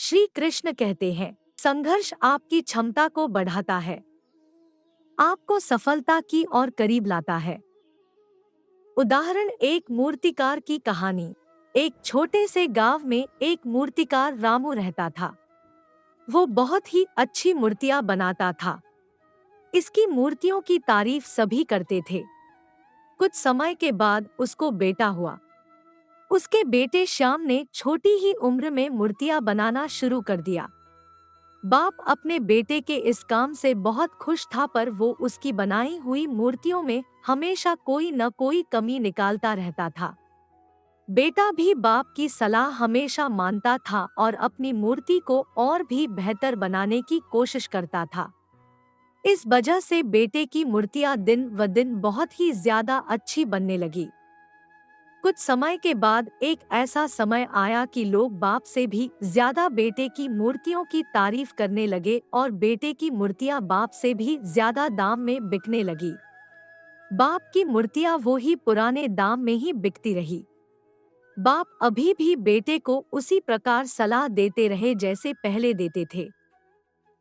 श्री कृष्ण कहते हैं, संघर्ष आपकी क्षमता को बढ़ाता है, आपको सफलता की ओर करीब लाता है। उदाहरण, एक मूर्तिकार की कहानी। एक छोटे से गांव में एक मूर्तिकार रामू रहता था। वो बहुत ही अच्छी मूर्तियां बनाता था। इसकी मूर्तियों की तारीफ सभी करते थे। कुछ समय के बाद उसको बेटा हुआ। उसके बेटे श्याम ने छोटी ही उम्र में मूर्तियां बनाना शुरू कर दिया। बाप अपने बेटे के इस काम से बहुत खुश था, पर वो उसकी बनाई हुई मूर्तियों में हमेशा कोई न कोई कमी निकालता रहता था। बेटा भी बाप की सलाह हमेशा मानता था और अपनी मूर्ति को और भी बेहतर बनाने की कोशिश करता था। इस वजह से बेटे की मूर्तियां दिन व दिन बहुत ही ज्यादा अच्छी बनने लगी। कुछ समय के बाद एक ऐसा समय आया कि लोग बाप से भी ज्यादा बेटे की मूर्तियों की तारीफ करने लगे और बेटे की मूर्तियां बाप से भी ज्यादा दाम में बिकने लगी। बाप की मूर्तियां वो ही पुराने दाम में ही बिकती रही। बाप अभी भी बेटे को उसी प्रकार सलाह देते रहे जैसे पहले देते थे।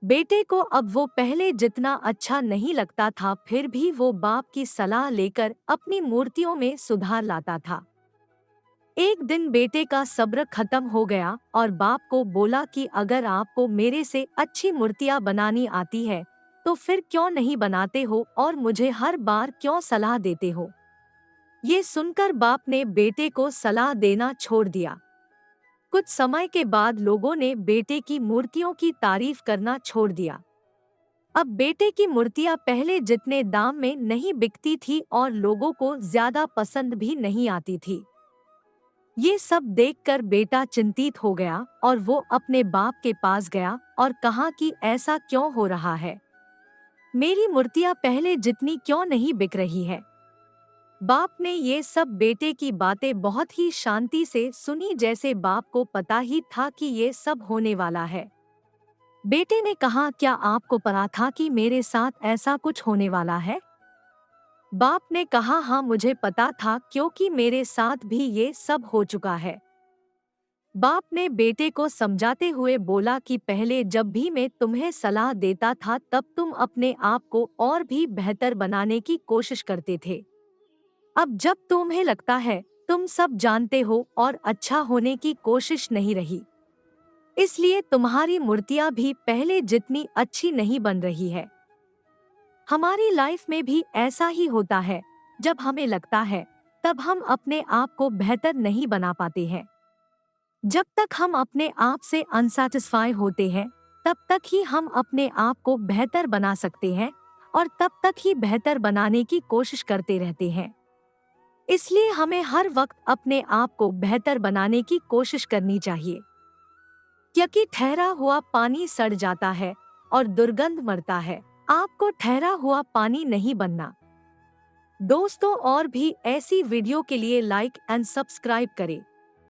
बेटे को अब वो पहले जितना अच्छा नहीं लगता था, फिर भी वो बाप की सलाह लेकर अपनी मूर्तियों में सुधार लाता था। एक दिन बेटे का सब्र खत्म हो गया और बाप को बोला कि अगर आपको मेरे से अच्छी मूर्तियां बनानी आती है तो फिर क्यों नहीं बनाते हो और मुझे हर बार क्यों सलाह देते हो। ये सुनकर बाप ने बेटे को सलाह देना छोड़ दिया। कुछ समय के बाद लोगों ने बेटे की मूर्तियों की तारीफ करना छोड़ दिया। अब बेटे की मूर्तियां पहले जितने दाम में नहीं बिकती थी और लोगों को ज्यादा पसंद भी नहीं आती थी। ये सब देखकर बेटा चिंतित हो गया और वो अपने बाप के पास गया और कहा कि ऐसा क्यों हो रहा है, मेरी मूर्तियां पहले जितनी क्यों नहीं बिक रही है। बाप ने ये सब बेटे की बातें बहुत ही शांति से सुनी, जैसे बाप को पता ही था कि ये सब होने वाला है। बेटे ने कहा, क्या आपको पता था कि मेरे साथ ऐसा कुछ होने वाला है? बाप ने कहा, हाँ मुझे पता था, क्योंकि मेरे साथ भी ये सब हो चुका है। बाप ने बेटे को समझाते हुए बोला कि पहले जब भी मैं तुम्हें सलाह देता था तब तुम अपने आप को और भी बेहतर बनाने की कोशिश करते थे। अब जब तुम्हें लगता है तुम सब जानते हो और अच्छा होने की कोशिश नहीं रही, इसलिए तुम्हारी मूर्तियां भी पहले जितनी अच्छी नहीं बन रही है। हमारी लाइफ में भी ऐसा ही होता है। जब हमें लगता है तब हम अपने आप को बेहतर नहीं बना पाते हैं। जब तक हम अपने आप से अनसैटिस्फाई होते हैं तब तक ही हम अपने आप को बेहतर बना सकते हैं और तब तक ही बेहतर बनाने की कोशिश करते रहते हैं। इसलिए हमें हर वक्त अपने आप को बेहतर बनाने की कोशिश करनी चाहिए, क्योंकि ठहरा हुआ पानी सड़ जाता है और दुर्गंध मरता है। आपको ठहरा हुआ पानी नहीं बनना। दोस्तों, और भी ऐसी वीडियो के लिए लाइक एंड सब्सक्राइब करें।